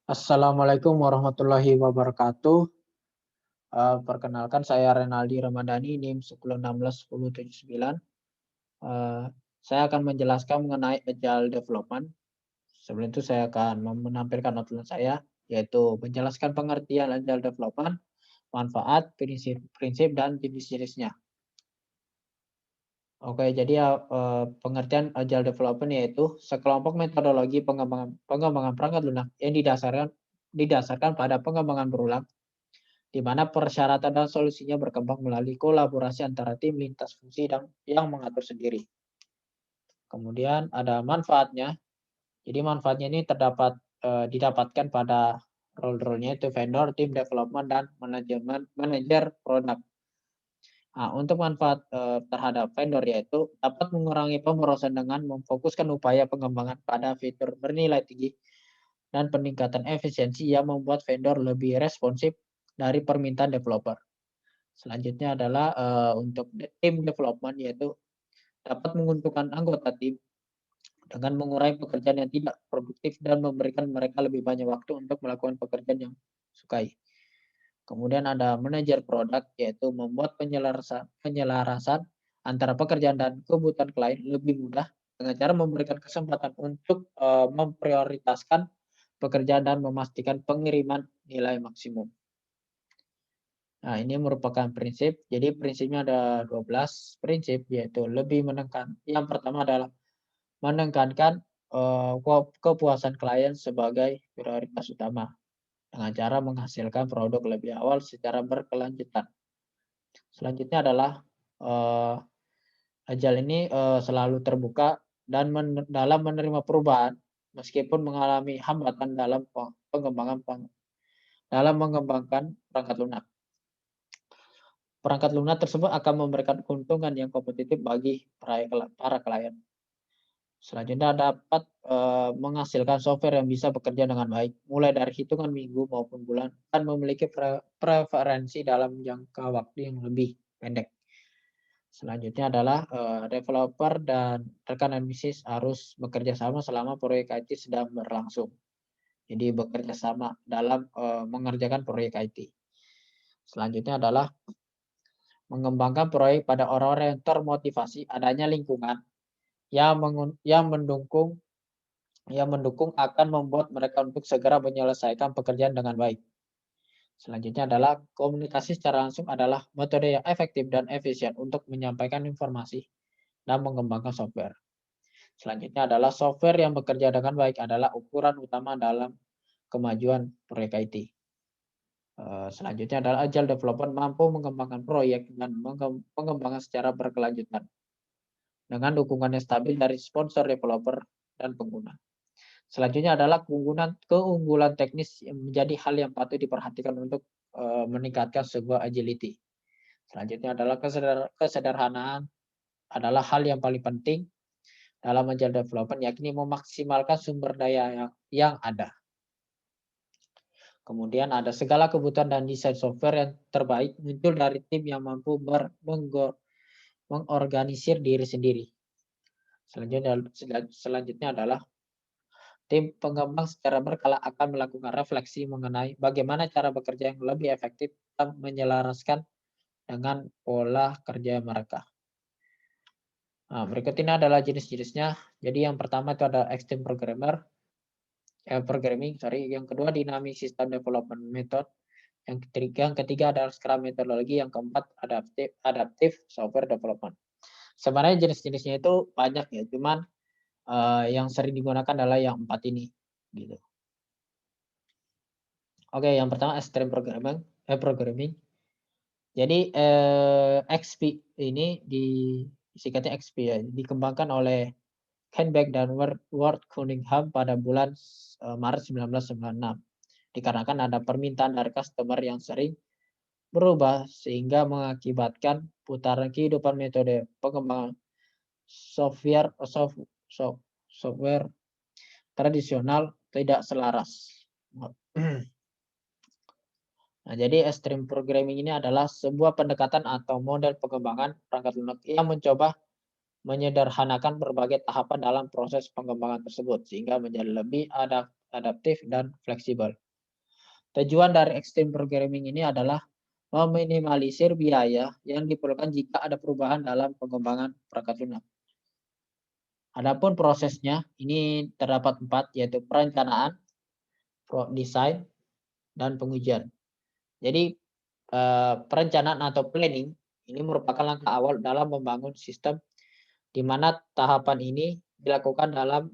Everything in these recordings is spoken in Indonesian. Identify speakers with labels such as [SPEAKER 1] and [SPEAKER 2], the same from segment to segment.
[SPEAKER 1] Assalamualaikum warahmatullahi wabarakatuh. Perkenalkan saya Renaldi Ramadhani NIM 10161079. Eee, saya akan menjelaskan mengenai Agile Development. Sebelum itu saya akan menampilkan outline saya, yaitu menjelaskan pengertian Agile Development, manfaat, prinsip-prinsip, dan jenis-jenisnya. Oke, jadi ya, pengertian Agile Development yaitu sekelompok metodologi pengembangan pengembangan perangkat lunak yang didasarkan pada pengembangan berulang di mana persyaratan dan solusinya berkembang melalui kolaborasi antara tim lintas fungsi dan yang mengatur sendiri. Kemudian ada manfaatnya. Jadi manfaatnya ini didapatkan pada role-nya itu vendor, tim development, dan manajer produk. Nah, untuk manfaat terhadap vendor yaitu dapat mengurangi pemborosan dengan memfokuskan upaya pengembangan pada fitur bernilai tinggi dan peningkatan efisiensi yang membuat vendor lebih responsif dari permintaan developer. Selanjutnya adalah, untuk tim development, yaitu dapat menguntungkan anggota tim dengan mengurangi pekerjaan yang tidak produktif dan memberikan mereka lebih banyak waktu untuk melakukan pekerjaan yang sukai. Kemudian ada manajer produk, yaitu membuat penyelarasan antara pekerjaan dan kebutuhan klien lebih mudah dengan cara memberikan kesempatan untuk, memprioritaskan pekerjaan dan memastikan pengiriman nilai maksimum. Nah, ini merupakan prinsip. Jadi prinsipnya ada 12 prinsip, yaitu lebih menekan yang pertama adalah menekankan, kepuasan klien sebagai prioritas utama, dengan cara menghasilkan produk lebih awal secara berkelanjutan. Selanjutnya adalah, eee, Agile ini, selalu terbuka dan dalam menerima perubahan, meskipun mengalami hambatan dalam mengembangkan perangkat lunak. Perangkat lunak tersebut akan memberikan keuntungan yang kompetitif bagi para klien. Selanjutnya dapat, menghasilkan software yang bisa bekerja dengan baik, mulai dari hitungan minggu maupun bulan, dan memiliki preferensi dalam jangka waktu yang lebih pendek. Selanjutnya adalah, developer dan rekanan bisnis harus bekerja sama selama proyek IT sedang berlangsung. Jadi bekerja sama dalam, mengerjakan proyek IT. Selanjutnya adalah mengembangkan proyek pada orang-orang yang termotivasi, adanya lingkungan yang mendukung akan membuat mereka untuk segera menyelesaikan pekerjaan dengan baik. Selanjutnya adalah komunikasi secara langsung adalah metode yang efektif dan efisien untuk menyampaikan informasi dan mengembangkan software. Selanjutnya adalah software yang bekerja dengan baik adalah ukuran utama dalam kemajuan proyek IT. Selanjutnya adalah agile development mampu mengembangkan proyek dan pengembangan secara berkelanjutan dengan dukungan yang stabil dari sponsor, developer, dan pengguna. Selanjutnya adalah keunggulan teknis yang menjadi hal yang patut diperhatikan untuk, meningkatkan sebuah agility. Selanjutnya adalah kesederhanaan adalah hal yang paling penting dalam agile development, yakni memaksimalkan sumber daya yang ada. Kemudian ada segala kebutuhan dan desain software yang terbaik muncul dari tim yang mampu mengorganisir diri sendiri. Selanjutnya adalah tim pengembang secara berkala akan melakukan refleksi mengenai bagaimana cara bekerja yang lebih efektif dan menyelaraskan dengan pola kerja mereka. Nah, berikut ini adalah jenis-jenisnya. Jadi yang pertama itu ada extreme programming, sorry. Yang kedua dynamic system development method. Yang ketiga adalah Scrum metodologi. Yang keempat adaptive software development. Sebenarnya jenis-jenisnya itu banyak ya, cuman yang sering digunakan adalah yang empat ini, gitu. Oke, yang pertama extreme programming. Jadi, XP ini singkatnya XP ya, dikembangkan oleh Handback dan Ward Cunningham pada bulan, Maret 1996. Dikarenakan ada permintaan dari customer yang sering berubah sehingga mengakibatkan putaran kehidupan metode pengembangan software software tradisional tidak selaras. Nah, jadi extreme programming ini adalah sebuah pendekatan atau model pengembangan perangkat lunak yang mencoba menyederhanakan berbagai tahapan dalam proses pengembangan tersebut sehingga menjadi lebih adaptif, dan fleksibel. Tujuan dari extreme programming ini adalah meminimalisir biaya yang diperlukan jika ada perubahan dalam pengembangan perangkat lunak. Adapun prosesnya ini terdapat 4, yaitu perencanaan, desain, dan pengujian. Jadi perencanaan atau planning ini merupakan langkah awal dalam membangun sistem di mana tahapan ini dilakukan dalam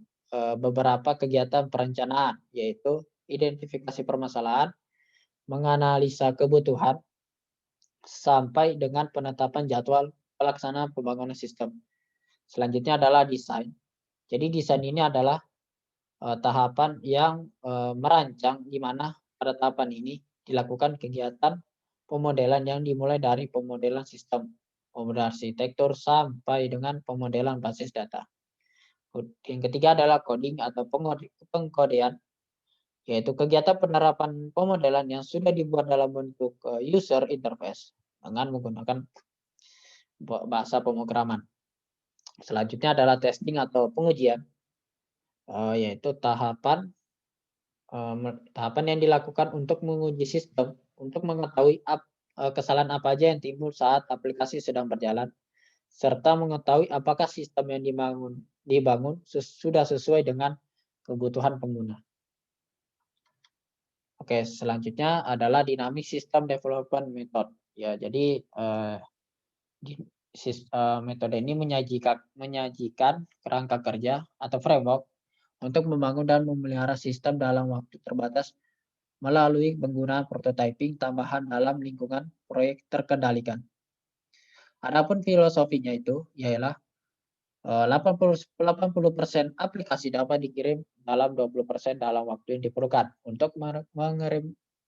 [SPEAKER 1] beberapa kegiatan perencanaan, yaitu identifikasi permasalahan, menganalisa kebutuhan, sampai dengan penetapan jadwal pelaksanaan pembangunan sistem. Selanjutnya adalah desain. Jadi desain ini adalah tahapan yang merancang di mana pada tahapan ini dilakukan kegiatan pemodelan yang dimulai dari pemodelan sistem, pemodelan arsitektur, sampai dengan pemodelan basis data. Yang ketiga adalah coding atau pengkodean, yaitu kegiatan penerapan pemodelan yang sudah dibuat dalam bentuk user interface dengan menggunakan bahasa pemrograman. Selanjutnya adalah testing atau pengujian, yaitu tahapan yang dilakukan untuk menguji sistem untuk mengetahui kesalahan apa aja yang timbul saat aplikasi sedang berjalan, serta mengetahui apakah sistem yang dibangun sudah sesuai dengan kebutuhan pengguna. Oke, selanjutnya adalah dynamic system development method. Ya, jadi metode ini menyajikan kerangka kerja atau framework untuk membangun dan memelihara sistem dalam waktu terbatas melalui penggunaan prototyping tambahan dalam lingkungan proyek terkendalikan. Adapun filosofinya itu ialah 80% aplikasi dapat dikirim dalam 20% dalam waktu yang diperlukan untuk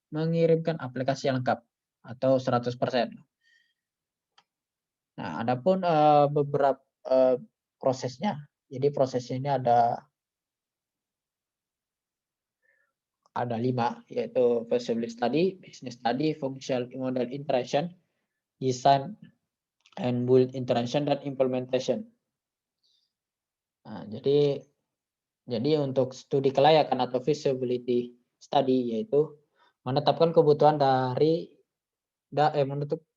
[SPEAKER 1] mengirimkan aplikasi yang lengkap atau 100%. Nah, adapun beberapa prosesnya. Jadi prosesnya ini ada 5, yaitu feasibility study, business study, functional model interaction, design and build interaction, dan implementation. Nah, jadi untuk studi kelayakan atau feasibility study yaitu menetapkan kebutuhan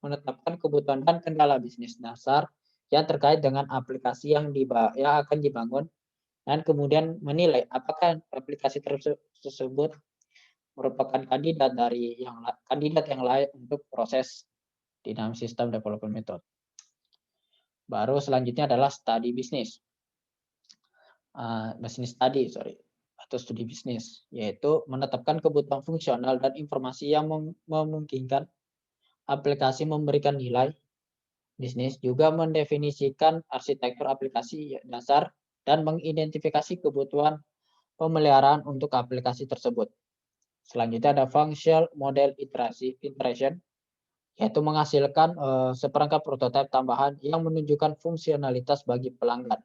[SPEAKER 1] menetapkan kebutuhan dan kendala bisnis dasar yang terkait dengan aplikasi yang akan dibangun, dan kemudian menilai apakah aplikasi tersebut merupakan kandidat yang layak untuk proses dynamic system development method. Baru selanjutnya adalah studi bisnis. Business study, atau studi bisnis, yaitu menetapkan kebutuhan fungsional dan informasi yang memungkinkan aplikasi memberikan nilai bisnis, juga mendefinisikan arsitektur aplikasi dasar dan mengidentifikasi kebutuhan pemeliharaan untuk aplikasi tersebut. Selanjutnya ada functional model iteration, yaitu menghasilkan seperangkat prototipe tambahan yang menunjukkan fungsionalitas bagi pelanggan.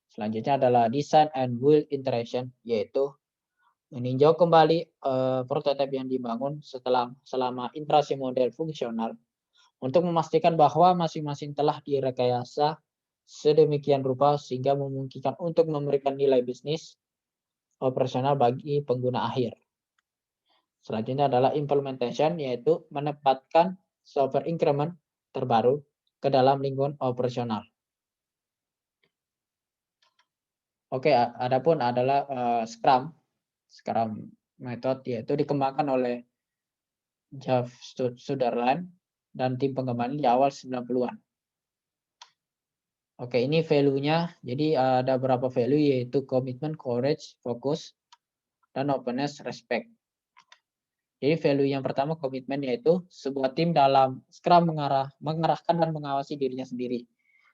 [SPEAKER 1] Selanjutnya adalah design and build iteration, yaitu meninjau kembali prototipe yang dibangun selama iterasi model fungsional untuk memastikan bahwa masing-masing telah direkayasa sedemikian rupa sehingga memungkinkan untuk memberikan nilai bisnis operasional bagi pengguna akhir. Selanjutnya adalah implementation, yaitu menempatkan software increment terbaru ke dalam lingkungan operasional. Oke, adapun adalah Scrum method, yaitu dikembangkan oleh Jeff Sutherland dan tim pengembangan di awal 90-an. Oke, ini value-nya. Jadi ada beberapa value, yaitu commitment, courage, focus, dan openness, respect. Jadi value yang pertama komitmen, yaitu sebuah tim dalam Scrum mengarahkan dan mengawasi dirinya sendiri.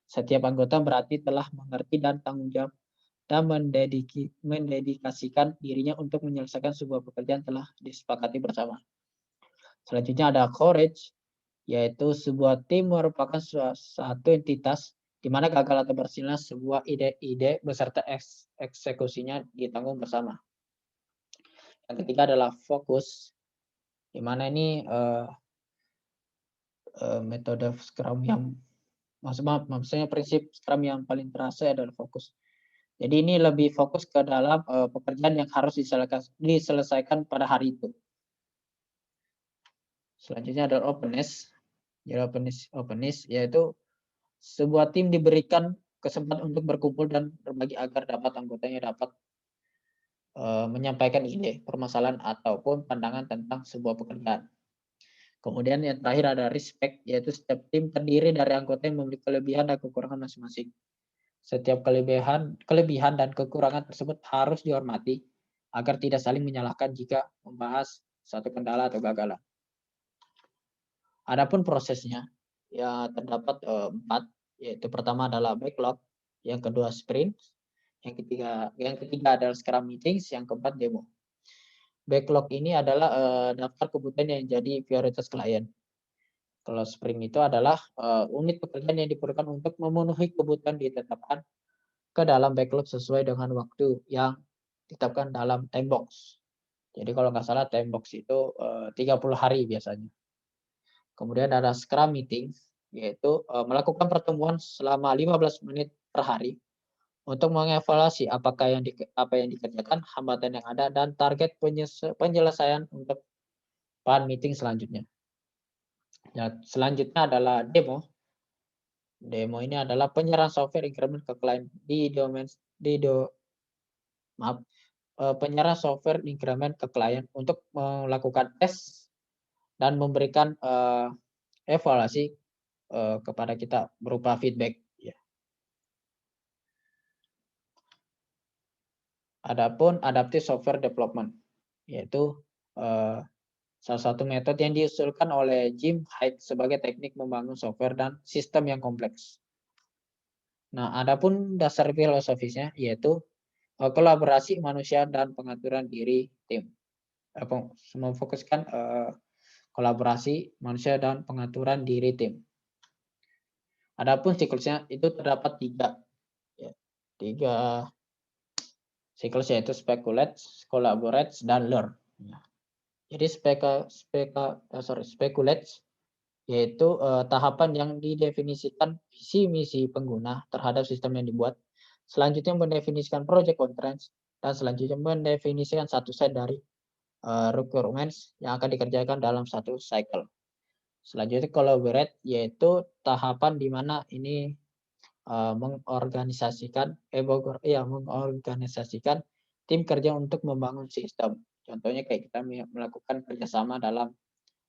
[SPEAKER 1] Setiap anggota berarti telah mengerti dan tanggung jawab dan mendedikasikan dirinya untuk menyelesaikan sebuah pekerjaan telah disepakati bersama. Selanjutnya ada courage, yaitu sebuah tim merupakan suatu entitas di mana gagal atau berhasilnya sebuah ide beserta eksekusinya ditanggung bersama. Yang ketiga adalah fokus, di mana ini metode Scrum yang maksudnya prinsip Scrum yang paling terasa adalah fokus. Jadi ini lebih fokus ke dalam pekerjaan yang harus diselesaikan pada hari itu. Selanjutnya adalah openness. Jadi openness yaitu sebuah tim diberikan kesempatan untuk berkumpul dan berbagi agar anggotanya dapat menyampaikan ide, permasalahan ataupun pandangan tentang sebuah pekerjaan. Kemudian yang terakhir ada respect, yaitu setiap tim terdiri dari anggota yang memiliki kelebihan dan kekurangan masing-masing. Setiap kelebihan dan kekurangan tersebut harus dihormati agar tidak saling menyalahkan jika membahas satu kendala atau gagalan. Adapun prosesnya, ya terdapat 4, yaitu pertama adalah backlog, yang kedua sprint, yang ketiga adalah scrum meetings, yang keempat demo. Backlog ini adalah daftar kebutuhan yang jadi prioritas klien. Kalau sprint itu adalah unit pekerjaan yang diperlukan untuk memenuhi kebutuhan ditetapkan ke dalam backlog sesuai dengan waktu yang ditetapkan dalam time box. Jadi kalau nggak salah time box itu 30 hari biasanya. Kemudian ada scrum meeting, yaitu melakukan pertemuan selama 15 menit per hari untuk mengevaluasi apa yang dikerjakan, hambatan yang ada, dan target penyelesaian untuk bahan meeting selanjutnya. Ya, selanjutnya adalah demo. Demo ini adalah penyerahan software increment ke klien penyerahan software increment ke klien untuk melakukan tes dan memberikan evaluasi kepada kita berupa feedback. Ya. Adapun adaptive software development, yaitu salah satu metode yang diusulkan oleh Jim Hyde sebagai teknik membangun software dan sistem yang kompleks. Nah, adapun dasar filosofisnya yaitu kolaborasi manusia dan pengaturan diri tim. Memfokuskan kolaborasi manusia dan pengaturan diri tim. Adapun siklusnya itu terdapat 3, ya, 3 siklus, yaitu speculate, collaborate, dan learn. Ya. Jadi speculate yaitu tahapan yang didefinisikan visi misi pengguna terhadap sistem yang dibuat. Selanjutnya mendefinisikan project constraints, dan selanjutnya mendefinisikan satu set dari requirements yang akan dikerjakan dalam satu cycle. Selanjutnya collaborate yaitu tahapan di mana ini mengorganisasikan tim kerja untuk membangun sistem. Contohnya kayak kita melakukan kerjasama dalam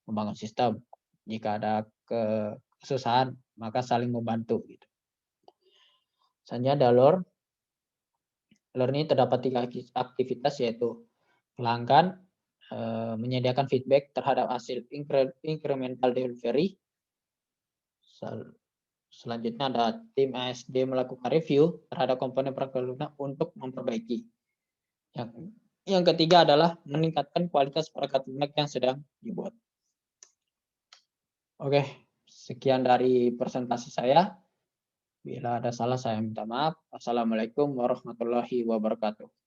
[SPEAKER 1] membangun sistem. Jika ada kesusahan, maka saling membantu. Gitu. Selanjutnya ada learn. Learn ini terdapat 3 aktivitas, yaitu pelanggan menyediakan feedback terhadap hasil incremental delivery. Selanjutnya ada tim ASD melakukan review terhadap komponen perkeluaran untuk memperbaiki. Yang ketiga adalah meningkatkan kualitas perangkat lunak yang sedang dibuat. Oke, sekian dari presentasi saya. Bila ada salah saya minta maaf. Assalamualaikum warahmatullahi wabarakatuh.